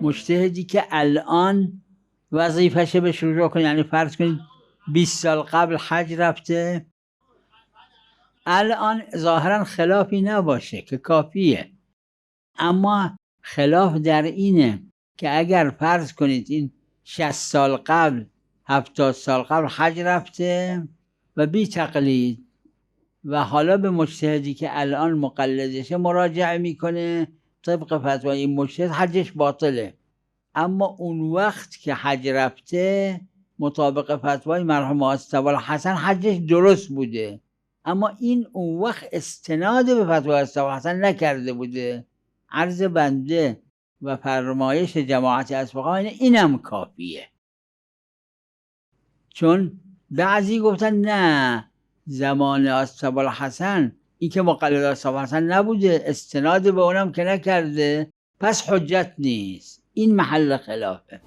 مجتهدی که الان وظیفشه به شروع کنه، یعنی فرض کنید 20 سال قبل حج رفته، الان ظاهرا خلافی نباشه که کافیه، اما خلاف در اینه که اگر فرض کنید این 60 سال قبل 70 سال قبل حج رفته و بی تقلید و حالا به مجتهدی که الان مقلدشه مراجعه میکنه، طبق فتوای این مجتهد حجش باطله، اما اون وقت که حج رفته مطابق فتوای مرحوم مصطفی الحسن حجش درست بوده، اما این اون وقت استناد به فتوای مصطفی الحسن نکرده بوده. عرض بنده و فرمایش جماعت اصفهان اینم کافیه، چون بعضی گفتن نه زمان مصطفی الحسن این که مقلد مصطفی الحسن نبوده، استناد به اونم که نکرده، پس حجت نیست. این محل خلافه.